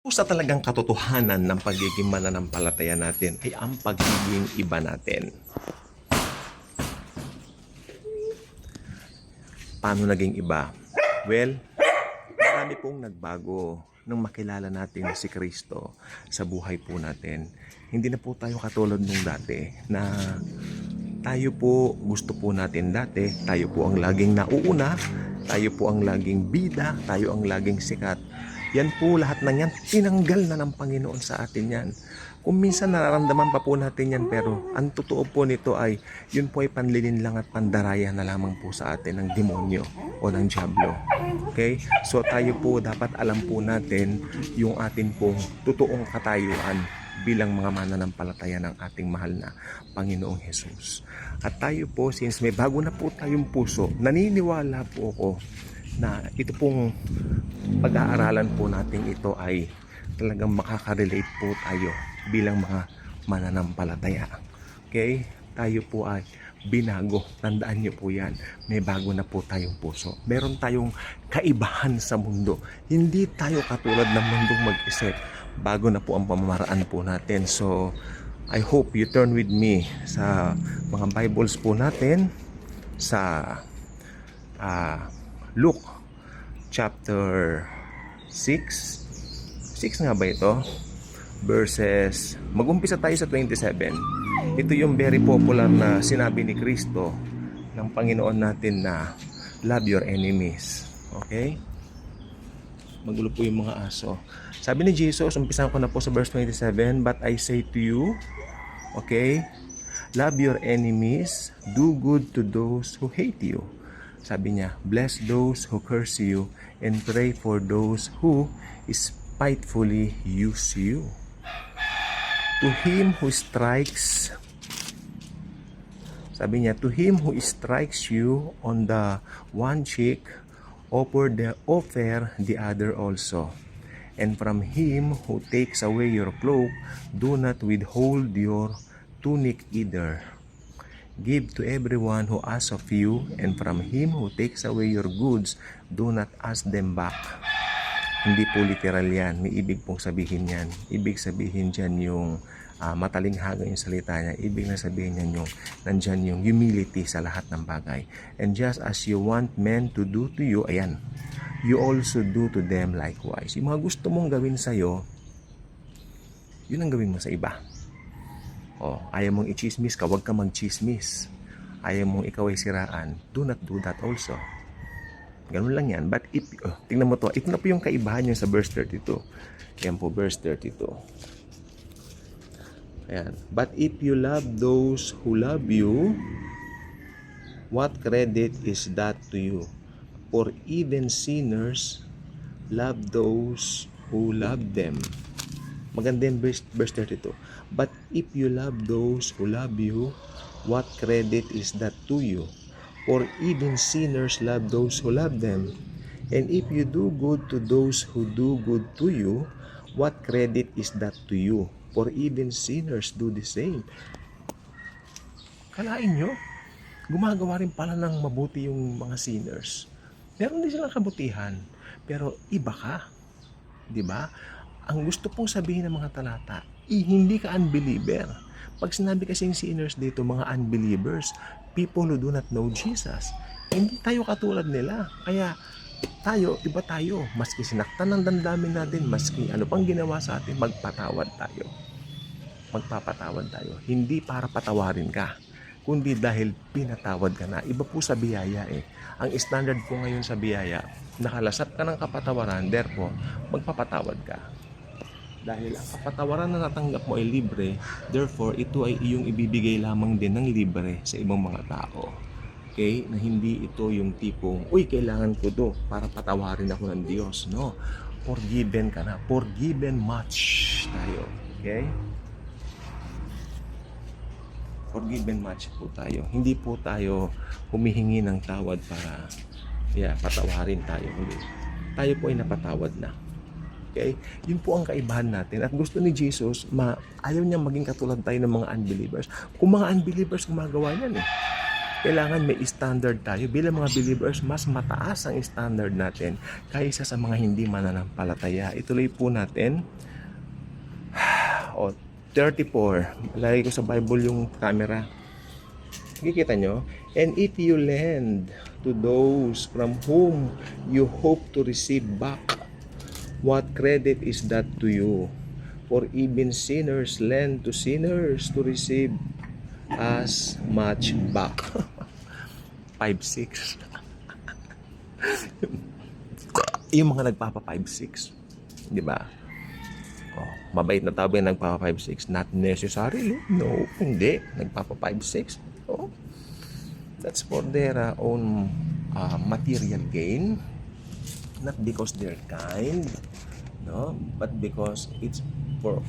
Sa talagang katotohanan ng pagiging mananampalataya natin ay ang pagiging iba natin. Paano naging iba? Well, marami pong nagbago nung makilala natin si Kristo sa buhay po natin. Hindi na po tayo katulad nung dati na tayo po gusto po natin dati, tayo po ang laging nauuna, tayo po ang laging bida, tayo ang laging sikat. Yan po, lahat ng yan, tinanggal na ng Panginoon sa atin yan. Kung minsan nararamdaman pa po natin yan, pero ang totoo po nito ay, yun po ay panlilin lang at pandaraya na lamang po sa atin ng demonyo o ng diablo. Okay? So tayo po, dapat alam po natin yung atin pong totoong katayuan bilang mga mananampalataya ng ating mahal na Panginoong Hesus. At tayo po, since may bago na po tayong puso, naniniwala po ako na ito pong pag-aaralan po natin ito ay talagang makaka-relate po tayo bilang mga mananampalataya. Okay? Tayo po ay binago. Tandaan nyo po yan. May bago na po tayong puso. Meron tayong kaibahan sa mundo. Hindi tayo katulad ng mundong mag-isip. Bago na po ang pamamaraan po natin. So, I hope you turn with me sa mga Bibles po natin sa Luke chapter 6 nga ba ito? Verses, mag-umpisa tayo sa 27. Ito yung very popular na sinabi ni Kristo ng Panginoon natin na love your enemies. Okay? Magulo po yung mga aso. Sabi ni Jesus, umpisan ko na po sa verse 27, but I say to you, okay, love your enemies, do good to those who hate you. Sabi niya, bless those who curse you and pray for those who spitefully use you. To him who strikes, sabi niya, to him who strikes you on the one cheek, offer the other also. And from him who takes away your cloak, do not withhold your tunic either. Give to everyone who asks of you, and from him who takes away your goods, do not ask them back. Hindi po literal yan. May ibig pong sabihin yan. Ibig sabihin dyan yung matalinghaga yung salita niya. Ibig na sabihin yan yung nandyan yung humility sa lahat ng bagay. And just as you want men to do to you, ayan, you also do to them likewise. Yung mga gusto mong gawin sa'yo, yun ang gawin mo sa iba. Ayaw mong i-chismis ka, huwag ka mag-chismis. Ayaw mong ikaw ay siraan, do not do that also. Ganun lang yan. But if, tingnan mo to, ito na po yung kaibahan nyo sa verse 32. Yan po, verse 32. Ayan. But if you love those who love you, what credit is that to you? For even sinners love those who love them. Maganda yung verse 32. But if you love those who love you, what credit is that to you? For even sinners love those who love them. And if you do good to those who do good to you, what credit is that to you? For even sinners do the same. Kalain nyo, gumagawa rin pala ng mabuti yung mga sinners. Meron din silang kabutihan, pero iba ka. Diba? Ang gusto pong sabihin ng mga talata, hindi ka unbeliever. Pag sinabi kasing sinners dito, mga unbelievers, people who do not know Jesus. Hindi tayo katulad nila. Kaya tayo, iba tayo. Maski sinaktan ng damdamin natin, maski ano pang ginawa sa atin, magpatawad tayo. Magpapatawad tayo. Hindi para patawarin ka, kundi dahil pinatawad ka na. Iba po sa biyaya eh. Ang standard po ngayon sa biyaya, nakalasap ka ng kapatawaran, therefore, magpapatawad ka. Dahil ang kapatawaran na natanggap mo ay libre, therefore, ito ay iyong ibibigay lamang din ng libre sa ibang mga tao. Okay? Na hindi ito yung tipong, uy, kailangan ko to para patawarin ako ng Diyos. No. Forgiven ka na. Forgiven much tayo. Okay? Forgiven much po tayo. Hindi po tayo humihingi ng tawad para patawarin tayo. Hindi. Tayo po ay napatawad na. Okay? Yun po ang kaibahan natin. At gusto ni Jesus, ayaw niyang maging katulad tayo ng mga unbelievers. Kung mga unbelievers gumagawa yan eh. kailangan may standard tayo. Bilang mga believers, mas mataas ang standard natin kaysa sa mga hindi mananampalataya. Ituloy po natin. O, 34. Lagay ko sa Bible yung camera. Nakikita nyo? And if you lend to those from whom you hope to receive back, what credit is that to you? For even sinners lend to sinners to receive as much back. 5-6. Yung mga nagpapa 5-6, di ba? Oh, mabait na tao yung nagpapa 5-6. Not necessarily. No, hindi. Nagpapa 5-6. Oh, that's for their own material gain. Not because they're kind, no, but because it's for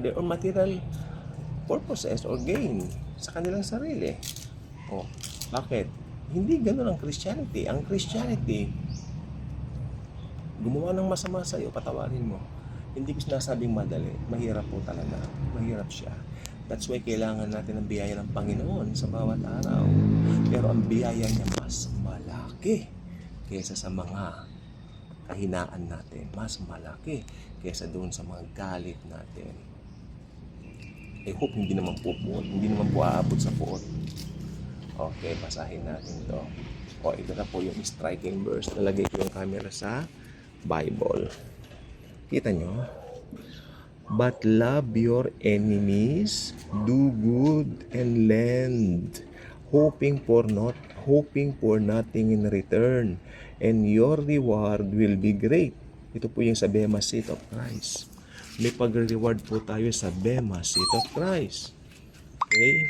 their own material purposes or gain sa kanilang sarili. Oh, bakit? Hindi ganoon ang Christianity. Ang Christianity, gumawa ng masama sa iyo, patawarin mo. Hindi ko sinasabing madali. Mahirap po talaga. Mahirap siya. That's why kailangan natin ang biyaya ng Panginoon sa bawat araw. Pero ang biyaya niya mas malaki kaysa sa mga kahinaan natin. Mas malaki kaysa doon sa mga galit natin. I hope hindi naman po aabot sa puot. Okay, basahin natin to. O, ito na po yung striking verse. Nalagay ko yung camera sa Bible. Kita nyo? But love your enemies, do good and lend, hoping for nothing in return, and your reward will be great. Ito po yung sa Bema Seat of Christ. May pag-reward po tayo sa Bema Seat of Christ. Okay?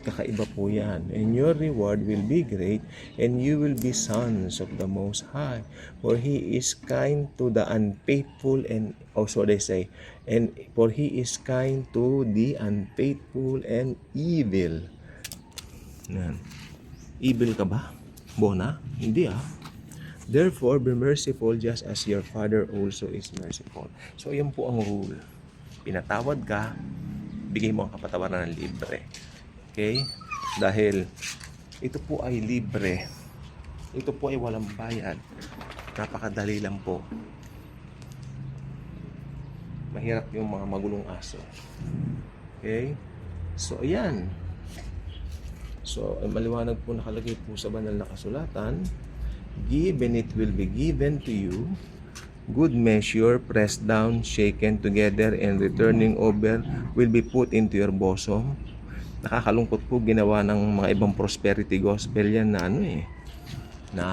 Kakaiba po yan. And your reward will be great, and you will be sons of the Most High. For He is kind to the unfaithful and also they say, and for He is kind to the unfaithful and evil. Yan. Evil ka ba? Bona? Hindi ah. Therefore, be merciful just as your Father also is merciful. So, yan po ang rule. Pinatawad ka, bigay mo ang kapatawaran ng libre. Okay? Dahil ito po ay libre. Ito po ay walang bayad. Napakadali lang po. Mahirap yung mga magulong aso. Okay? So, ayan. So, maliwanag po nakalagay po sa banal na kasulatan. Give and it will be given to you. Good measure, pressed down, shaken together, and returning over will be put into your bosom. Nakakalungkot po ginawa ng mga ibang prosperity gospel yan na na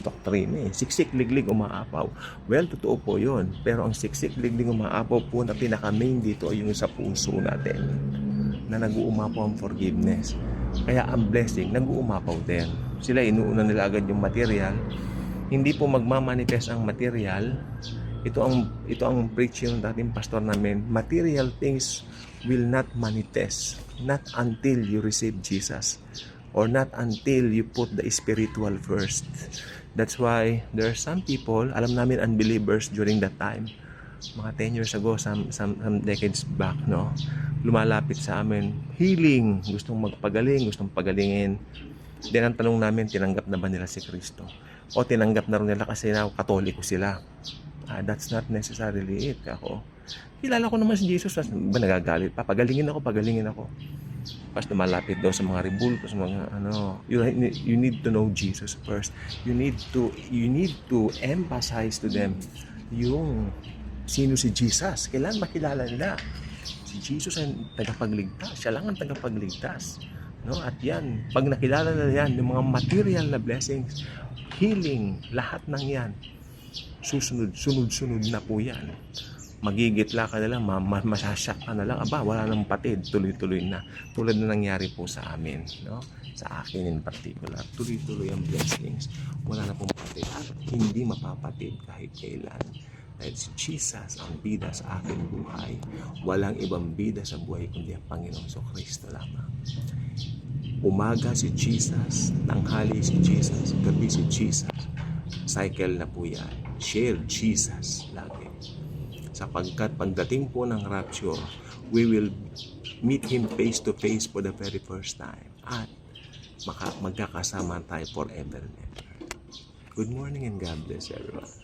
doktrina siksik liglig umaapaw. Well, totoo po yun. Pero ang siksik liglig umaapaw po na pinaka-main dito ay yung sa puso natin na nag-uumapaw ang forgiveness. Kaya ang blessing nag-uumapaw din. Sila inuuna nila agad yung material. Hindi po magmamanifest ang material. Ito ang preaching ng dating pastor namin. Material things will not manifest not until you receive Jesus or not until you put the spiritual first. That's why there are some people, alam namin unbelievers during that time, mga 10 years ago, some decades back, no, lumalapit sa amin, healing, gustong magpagaling, gustong pagalingin. Then ang tanong namin, tinanggap na ba nila si Kristo? O tinanggap na rin nila kasi na katoliko sila? That's not necessarily it. Kilala ko naman si Jesus. Ba nagagalit? Pagalingin ako. Pas lumalapit daw sa mga rebulto, sa mga you need to know Jesus first. You need to emphasize to them yung sino si Jesus. Kailangan makilala nila. Si Jesus ay tagapagligtas. Siya lang ang tagapagligtas. No? At yan, pag nakilala nila yan, yung mga material na blessings, healing, lahat ng yan, sunod na po yan. Magigitla ka na lang, masasyak ka na lang, wala nang patid, tuloy-tuloy na. Tulad na nangyari po sa amin, no? Sa akin in particular, tuloy-tuloy ang blessings. Wala na pong patid at hindi mapapatid kahit kailan. Dahil si Jesus ang bida sa aking buhay. Walang ibang bida sa buhay kundi ang Panginoong Kristo lamang. Umaga si Jesus, tanghali si Jesus, gabi si Jesus. Cycle na po yan. Share Jesus lagi. sapagkat pagdating po ng rapture, we will meet Him face to face for the very first time at magkakasama tayo forever and ever. Good morning and God bless everyone.